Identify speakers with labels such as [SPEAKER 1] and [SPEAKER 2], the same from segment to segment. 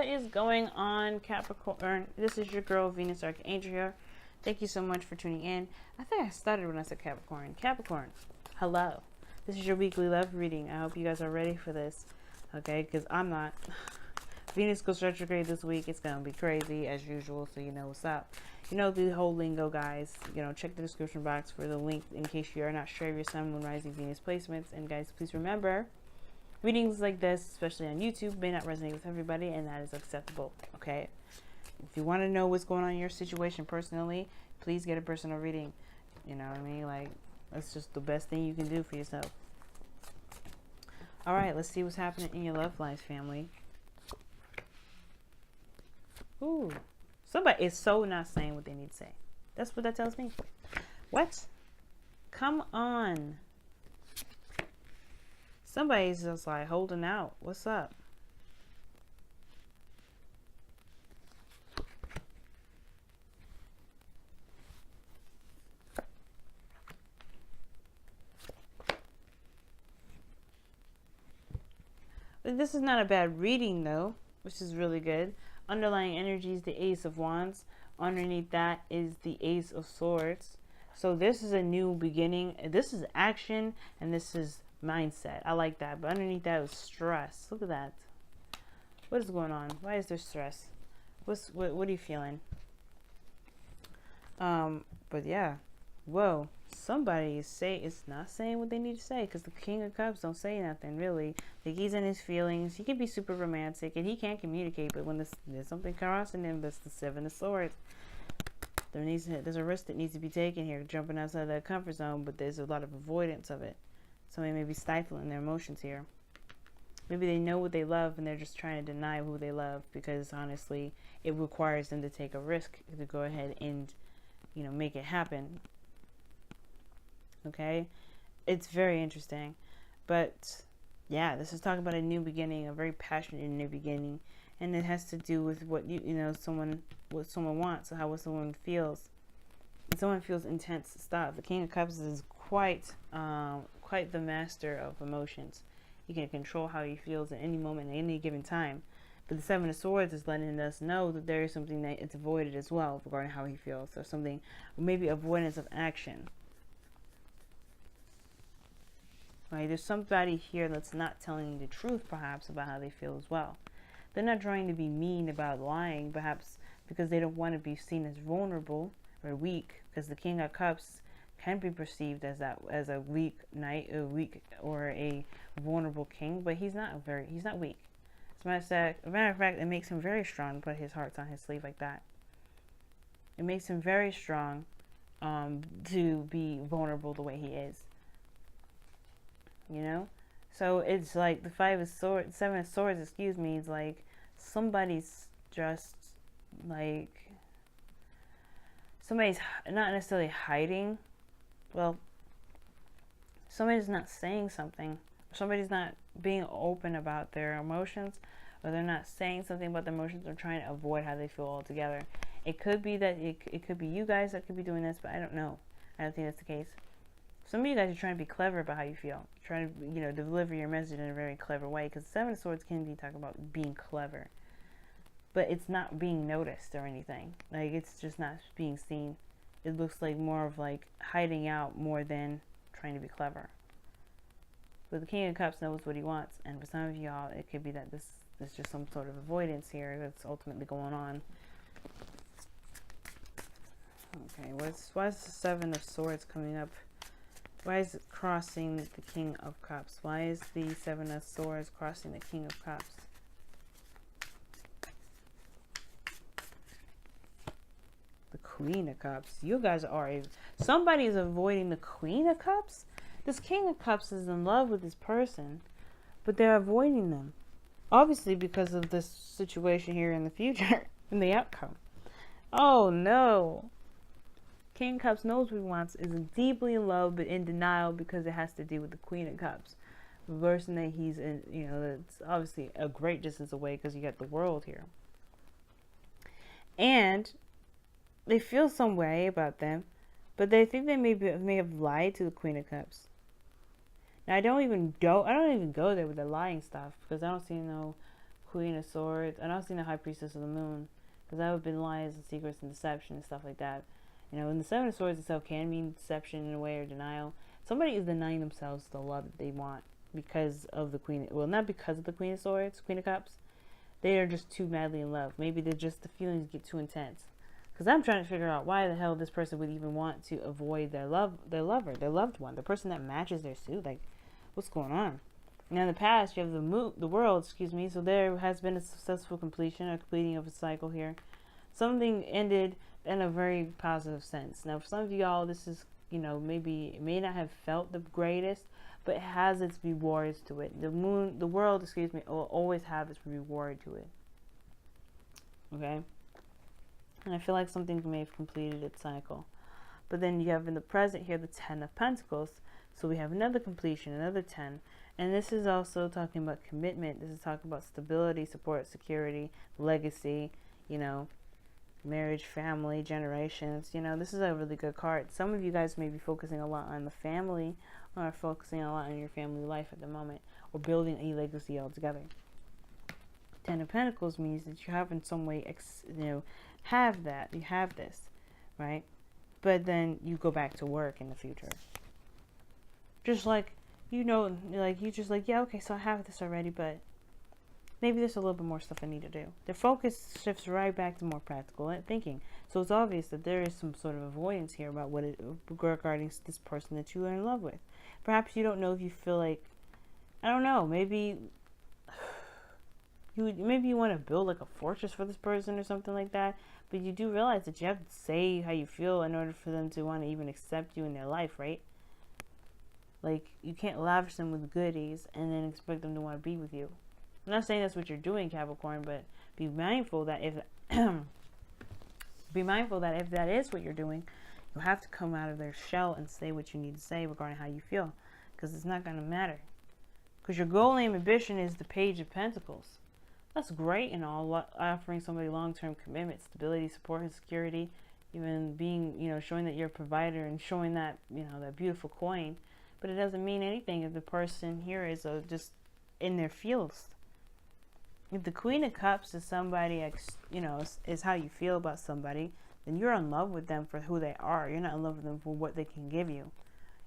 [SPEAKER 1] What is going on, Capricorn? This is your girl, Venus Archangel here. Thank you so much for tuning in. I think I stuttered when I said Capricorn. Capricorn, hello. This is your weekly love reading. I hope you guys are ready for this, okay? Because I'm not. Venus goes retrograde this week. It's going to be crazy as usual, so you know what's up. You know the whole lingo, guys. You know, check the description box for the link in case you are not sure of your Sun, Moon, Rising, Venus placements. And guys, please remember, readings like this, especially on YouTube, may not resonate with everybody, and that is acceptable, okay? If you want to know what's going on in your situation personally, please get a personal reading. You know what I mean? Like, that's just the best thing you can do for yourself. All right, let's see what's happening in your love lives, family. Ooh, somebody is so not saying what they need to say. That's what that tells me. What? Come on. Somebody's just like holding out. What's up? This is not a bad reading though, which is really good. Underlying energy is the Ace of Wands. Underneath that is the Ace of Swords. So this is a new beginning. This is action and this is mindset. I like that. But underneath that is stress. Look at that. What is going on? Why is there stress? What are you feeling? But yeah. Whoa. Somebody is not saying what they need to say, because the King of Cups don't say nothing really. Like, he's in his feelings. He can be super romantic and he can't communicate, but when there's something crossing him, that's the Seven of Swords. There's a risk that needs to be taken here, jumping outside that comfort zone, but there's a lot of avoidance of it. Somebody may be stifling their emotions here. Maybe they know what they love and they're just trying to deny who they love, because honestly it requires them to take a risk to go ahead and, you know, make it happen. Okay, it's very interesting. But yeah, this is talking about a new beginning, a very passionate new beginning, and it has to do with what what someone wants, or what someone feels. And someone feels intense stuff. The King of Cups is quite the master of emotions. He can control how he feels at any moment, at any given time. But the Seven of Swords is letting us know that there is something that it's avoided as well regarding how he feels, or something, maybe avoidance of action. Right? There's somebody here that's not telling you the truth, perhaps, about how they feel as well. They're not trying to be mean about lying, perhaps because they don't want to be seen as vulnerable or weak, because the King of Cups can be perceived as a weak knight, or a vulnerable king, but he's not weak. As a matter of fact, it makes him very strong to put his heart on his sleeve like that. It makes him very strong to be vulnerable the way he is. You know, so it's like the Seven of Swords, excuse me, is like somebody's just like, somebody's not necessarily hiding. Well, somebody's not saying something. Somebody's not being open about their emotions, or they're not saying something about their emotions. They're trying to avoid how they feel altogether. It could be that it could be you guys that could be doing this, but I don't know. I don't think that's the case. Some of you guys are trying to be clever about how you feel. Trying to, you know, deliver your message in a very clever way. Because Seven of Swords can be talking about being clever. But it's not being noticed or anything. Like, it's just not being seen. It looks like more of like hiding out more than trying to be clever. But the King of Cups knows what he wants. And for some of y'all, it could be that this is just some sort of avoidance here that's ultimately going on. Okay, why is the Seven of Swords coming up? Why is it crossing the King of Cups? Why is the Seven of Swords crossing the King of Cups? The Queen of Cups. You guys are... Somebody is avoiding the Queen of Cups? This King of Cups is in love with this person, but they're avoiding them. Obviously because of this situation here in the future, in the outcome. Oh no! King of Cups knows what he wants, is deeply in love, but in denial because it has to do with the Queen of Cups. The person that he's in, you know, that's obviously a great distance away, because you got the world here. And they feel some way about them, but they think they may have lied to the Queen of Cups. Now I don't even go there with the lying stuff, because I don't see Queen of Swords. And I've seen the High Priestess of the Moon, because that would have been lies and secrets and deception and stuff like that. You know, and the Seven of Swords itself can mean deception in a way, or denial. Somebody is denying themselves the love that they want because of the Queen. Well, not because of the Queen of Swords, Queen of Cups. They are just too madly in love. Maybe they're just, the feelings get too intense. Because I'm trying to figure out why the hell this person would even want to avoid their lover, their loved one, the person that matches their suit. Like, what's going on? Now, in the past, you have the world, so there has been a successful completion, or completing of a cycle here. Something ended in a very positive sense. Now, for some of y'all, this is, you know, maybe it may not have felt the greatest, but it has its rewards to it. The world, will always have its reward to it. Okay? And I feel like something may have completed its cycle. But then you have in the present here the 10 of Pentacles. So we have another completion, another 10. And this is also talking about commitment. This is talking about stability, support, security, legacy, you know, marriage, family, generations. You know, this is a really good card. Some of you guys may be focusing a lot on the family, or focusing a lot on your family life at the moment, or building a legacy altogether. 10 of Pentacles means that you have in some way, have that. You have this, right? But then you go back to work in the future. Just like, you know, like, you just like, yeah, okay, so I have this already, but maybe there's a little bit more stuff I need to do. The focus shifts right back to more practical thinking. So it's obvious that there is some sort of avoidance here about regarding this person that you are in love with. Perhaps you don't know if you feel like, I don't know, maybe you want to build like a fortress for this person or something like that, but you do realize that you have to say how you feel in order for them to want to even accept you in their life, right? Like, you can't lavish them with goodies and then expect them to want to be with you. I'm not saying that's what you're doing, Capricorn, but be mindful that if that is what you're doing, you have to come out of their shell and say what you need to say regarding how you feel, because it's not going to matter. Because your goal and ambition is the Page of Pentacles. That's great and all, offering somebody long-term commitment, stability, support, and security, even being, you know, showing that you're a provider and showing that, you know, that beautiful coin. But it doesn't mean anything if the person here is just in their feels. If the Queen of Cups is somebody, you know, is how you feel about somebody, then you're in love with them for who they are. You're not in love with them for what they can give you.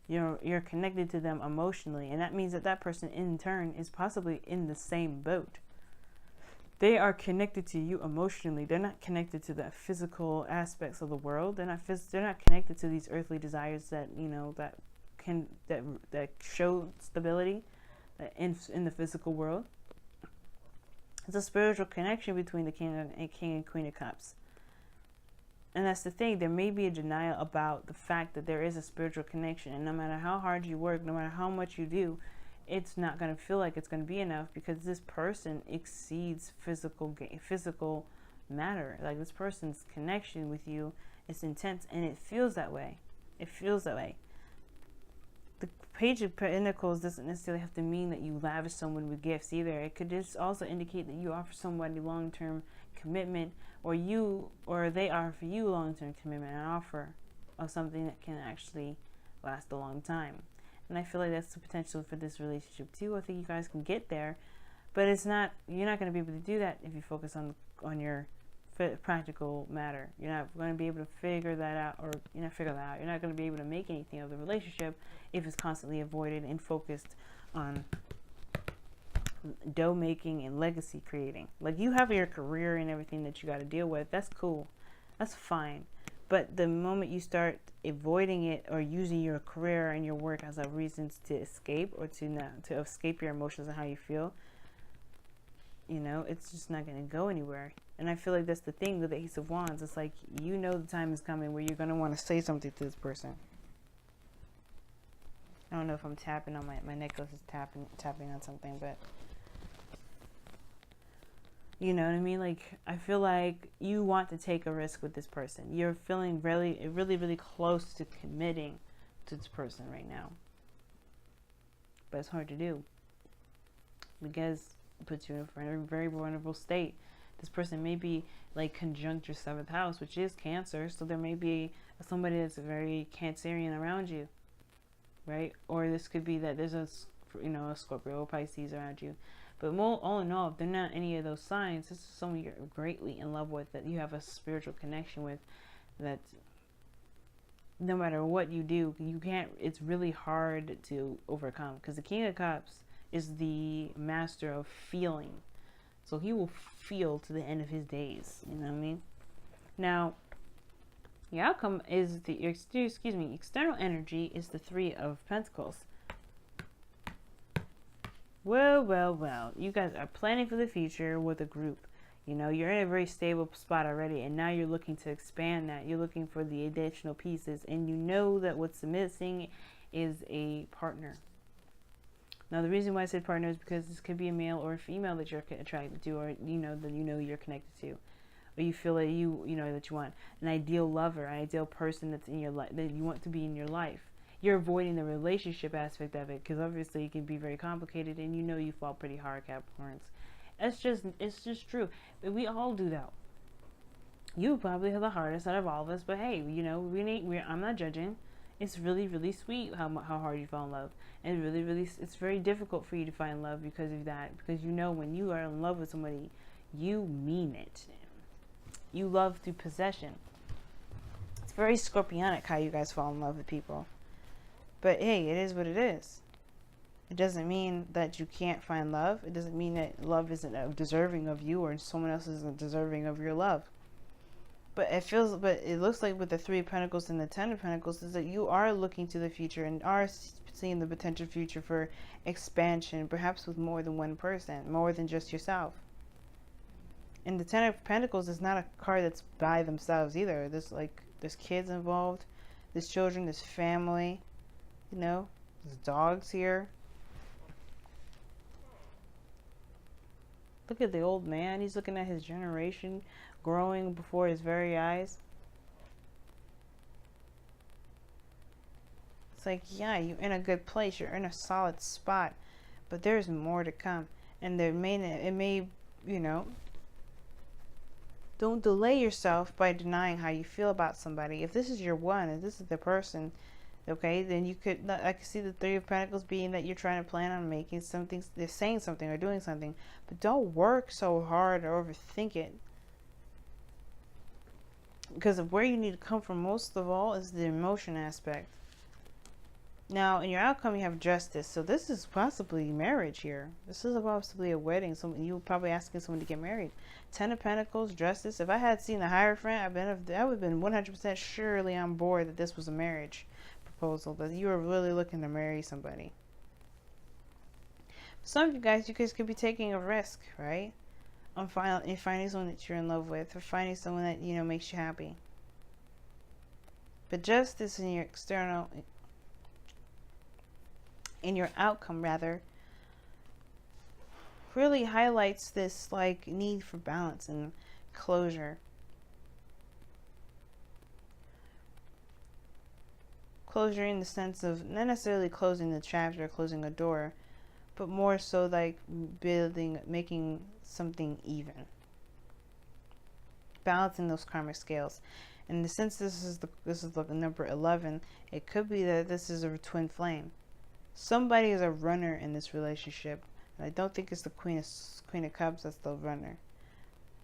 [SPEAKER 1] You're connected to them emotionally, and that means that that person in turn is possibly in the same boat. They are connected to you emotionally. They're not connected to the physical aspects of the world. They're not connected to these earthly desires that, you know, that show stability in the physical world. It's a spiritual connection between the King and Queen of Cups. And that's the thing. There may be a denial about the fact that there is a spiritual connection. And no matter how hard you work, no matter how much you do, it's not going to feel like it's going to be enough, because this person exceeds physical matter. Like, this person's connection with you is intense, and it feels that way. It feels that way. The Page of Pentacles doesn't necessarily have to mean that you lavish someone with gifts either. It could just also indicate that you offer somebody long-term commitment, or they offer you long-term commitment, an offer of something that can actually last a long time. And I feel like that's the potential for this relationship too. I think you guys can get there, but you're not going to be able to do that if you focus on your practical matter. You're not going to be able to figure that out, or you're not going to be able to make anything of the relationship if it's constantly avoided and focused on dough making and legacy creating. Like, you have your career and everything that you got to deal with. That's cool. That's fine. But the moment you start avoiding it, or using your career and your work as a reasons to escape, or to escape your emotions and how you feel, you know, it's just not going to go anywhere. And I feel like that's the thing with the Ace of Wands. It's like, you know, the time is coming where you're going to want to say something to this person. I don't know if I'm tapping on my necklace is tapping on something, but you know what I mean? Like, I feel like you want to take a risk with this person. You're feeling really, really, really close to committing to this person right now. But it's hard to do, because it puts you in a very, very vulnerable state. This person may be like conjunct your 7th house, which is Cancer. So there may be somebody that's very Cancerian around you, right? Or this could be that there's a Scorpio or Pisces around you. But all in all, if they're not any of those signs, this is someone you're greatly in love with, that you have a spiritual connection with, that no matter what you do, you can't, it's really hard to overcome, because the King of Cups is the master of feeling. So he will feel to the end of his days. You know what I mean? Now, the outcome is the, external energy is the Three of Pentacles. Well. You guys are planning for the future with a group. You know, you're in a very stable spot already, and now you're looking to expand that. You're looking for the additional pieces, and you know that what's missing is a partner. Now, the reason why I said partner is because this could be a male or a female that you're attracted to, or that you're connected to, or you feel that that you want an ideal lover, an ideal person that's in your life, that you want to be in your life. You're avoiding the relationship aspect of it, because obviously it can be very complicated, and you fall pretty hard, Capricorns. It's just true. We all do that. You probably have the hardest out of all of us, but hey, I'm not judging. It's really, really sweet how hard you fall in love, and it's very difficult for you to find love because of that. Because when you are in love with somebody, you mean it. You love through possession. It's very Scorpionic how you guys fall in love with people, but hey, it is what it is. It doesn't mean that you can't find love. It doesn't mean that love isn't deserving of you, or someone else isn't deserving of your love. But it looks like with the Three of Pentacles and the Ten of Pentacles is that you are looking to the future and are seeing the potential future for expansion, perhaps with more than one person, more than just yourself. And the Ten of Pentacles is not a card that's by themselves either. There's kids involved, there's children, there's family, there's dogs here. Look at the old man. He's looking at his generation growing before his very eyes. It's like, yeah, you're in a good place. You're in a solid spot. But there's more to come. And don't delay yourself by denying how you feel about somebody. If this is your one, if this is the person, okay, then I can see the Three of Pentacles being that you're trying to plan on making something, they're saying something or doing something, but don't work so hard or overthink it. Because of where you need to come from most of all is the emotion aspect. Now, in your outcome, you have Justice. So this is possibly marriage here. This is possibly a wedding. You're probably asking someone to get married. Ten of Pentacles, Justice. If I had seen the Hierophant, I would have been 100% surely on board that this was a marriage proposal, that you are really looking to marry somebody. Some of you guys could be taking a risk, right? On finding someone that you're in love with, or finding someone that makes you happy. But Justice in your outcome really highlights this need for balance and closure. Closure in the sense of not necessarily closing the chapter or closing a door, but more so making something even. Balancing those karmic scales. And since this is the number 11, it could be that this is a twin flame. Somebody is a runner in this relationship. And I don't think it's the Queen of Cups that's the runner.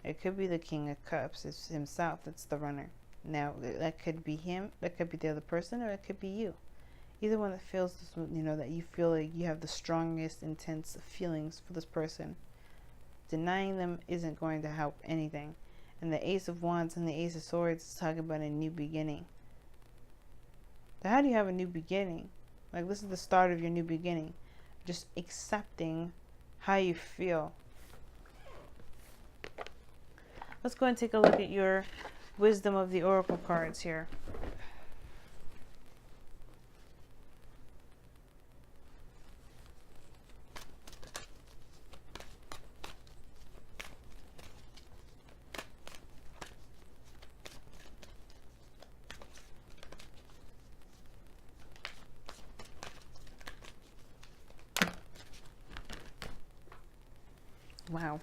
[SPEAKER 1] It could be the King of Cups. It's himself that's the runner. Now, that could be him, that could be the other person, or it could be you. Either one that feels this, that you feel like you have the strongest, intense feelings for this person. Denying them isn't going to help anything. And the Ace of Wands and the Ace of Swords is talking about a new beginning. So how do you have a new beginning? This is the start of your new beginning. Just accepting how you feel. Let's go and take a look at your Wisdom of the Oracle cards here. Wow.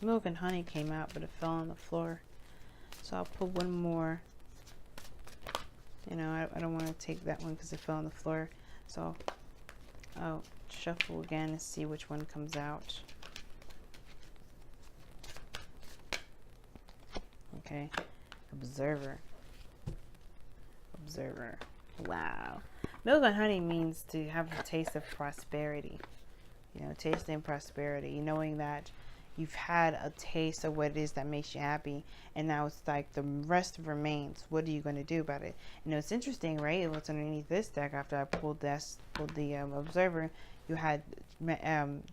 [SPEAKER 1] Milk and honey came out, but it fell on the floor. So I'll put one more You know, I don't want to take that one because it fell on the floor. So I'll shuffle again and see which one comes out. Okay. Observer. Observer. Wow. Milk and honey means to have a taste of prosperity. You know, tasting prosperity. Knowing that you've had a taste of what it is that makes you happy, and now it's like the rest remains. What are you going to do about it? You know, it's interesting, right? What's underneath this deck after I pulled the Observer, you had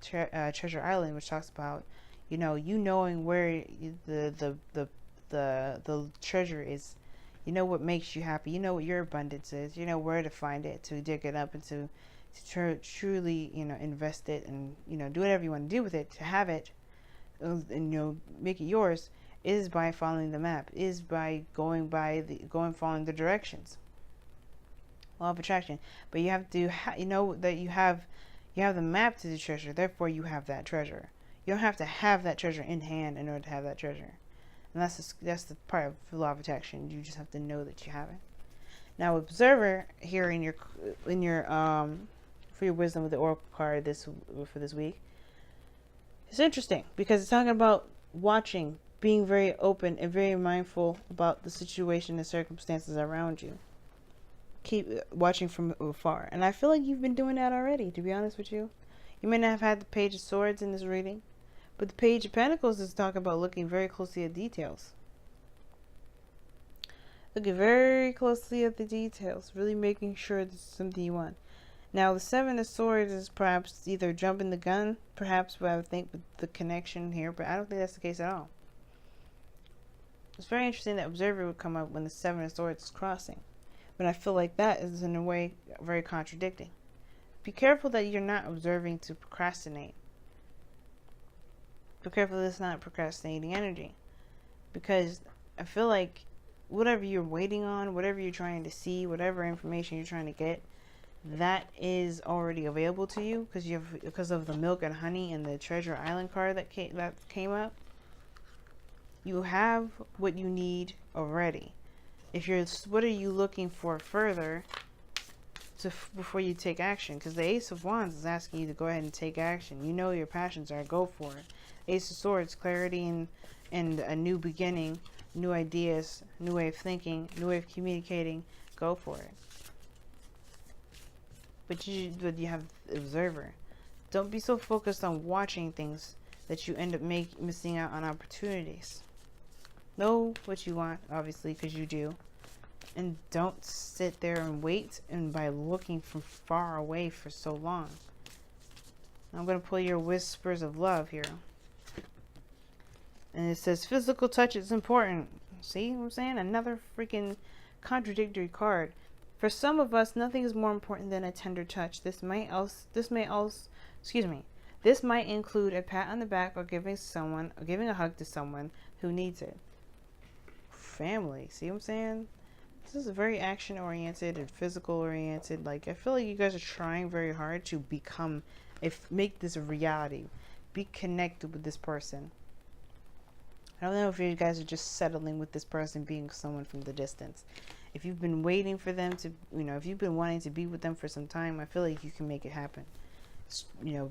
[SPEAKER 1] Treasure Island, which talks about, you know, knowing where the treasure is. You know what makes you happy. You know what your abundance is. You know where to find it, to dig it up, and to truly, you know, invest it, and, you know, do whatever you want to do with it to have it, and, you know, make it yours, is by following the map, is by following the directions. Law of attraction. But you have to you know that you have the map to the treasure, therefore you have that treasure. You don't have to have that treasure in hand in order to have that treasure. And that's the part of the law of attraction. You just have to know that you have it. Now, Observer here in your for your wisdom with the Oracle card for this week, it's interesting because it's talking about watching, being very open and very mindful about the situation and circumstances around you. Keep watching from afar, and I feel like you've been doing that already. To be honest with you, you may not have had the Page of Swords in this reading, but the Page of Pentacles is talking about looking very closely at details. Looking very closely at the details, really making sure this is something you want. Now, the Seven of Swords is perhaps either jumping the gun, perhaps, but I would think with the connection here, but I don't think that's the case at all. It's very interesting that Observer would come up when the Seven of Swords is crossing, but I feel like that is in a way very contradicting. Be careful that you're not observing to procrastinate. Be careful that it's not procrastinating energy, because I feel like whatever you're waiting on, whatever you're trying to see, whatever information you're trying to get, that is already available to you because of the Milk and Honey and the Treasure Island card that came up. You have what you need already. What are you looking for further before you take action? Because the Ace of Wands is asking you to go ahead and take action. You know your passions are, go for it. Ace of Swords, clarity and a new beginning, new ideas, new way of thinking, new way of communicating. Go for it. But you have Observer. Don't be so focused on watching things that you end up missing out on opportunities. Know what you want, obviously, because you do. And don't sit there and wait and by looking from far away for so long. I'm going to pull your Whispers of Love here. And it says physical touch is important. See what I'm saying? Another freaking contradictory card. For some of us, nothing is more important than a tender touch. This might include a pat on the back or giving a hug to someone who needs it. Family. See what I'm saying? This is very action oriented and physical oriented. Like, I feel like you guys are trying very hard to make this a reality. Be connected with this person. I don't know if you guys are just settling with this person being someone from the distance. If you've been waiting for them to, if you've been wanting to be with them for some time, I feel like you can make it happen.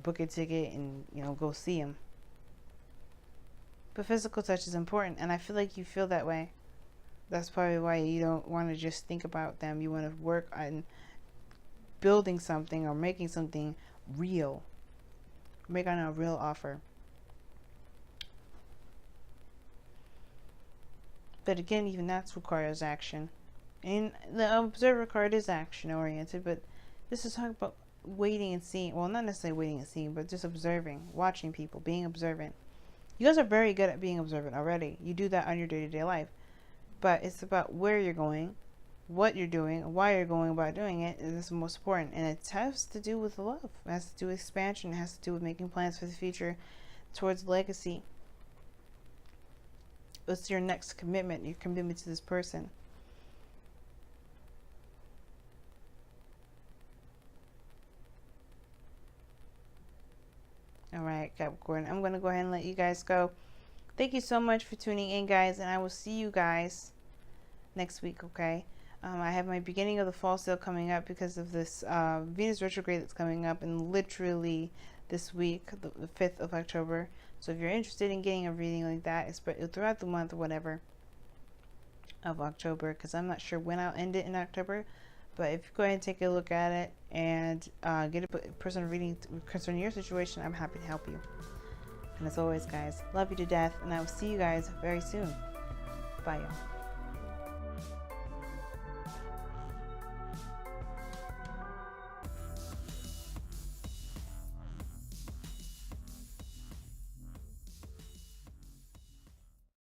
[SPEAKER 1] Book a ticket and, go see them. But physical touch is important, and I feel like you feel that way. That's probably why you don't want to just think about them. You want to work on building something or making something real. Make on a real offer. But again, even that requires action. And the Observer card is action oriented, but this is talking about waiting and seeing. Well, not necessarily waiting and seeing, but just observing, watching people, being observant. You guys are very good at being observant already. You do that on your day-to-day life. But it's about where you're going, what you're doing, why you're going about doing it. And that's the most important. And it has to do with love. It has to do with expansion. It has to do with making plans for the future towards legacy. What's your next commitment? Your commitment to this person. Alright, Capricorn. I'm going to go ahead and let you guys go. Thank you so much for tuning in, guys. And I will see you guys next week, okay? I have my beginning of the fall sale coming up because of this Venus retrograde that's coming up in literally this week, the 5th of October. So if you're interested in getting a reading like that, it's throughout the month or whatever of October, because I'm not sure when I'll end it in October. But if you go ahead and take a look at it and get a personal reading concerning your situation, I'm happy to help you. And as always, guys, love you to death, and I will see you guys very soon. Bye, y'all.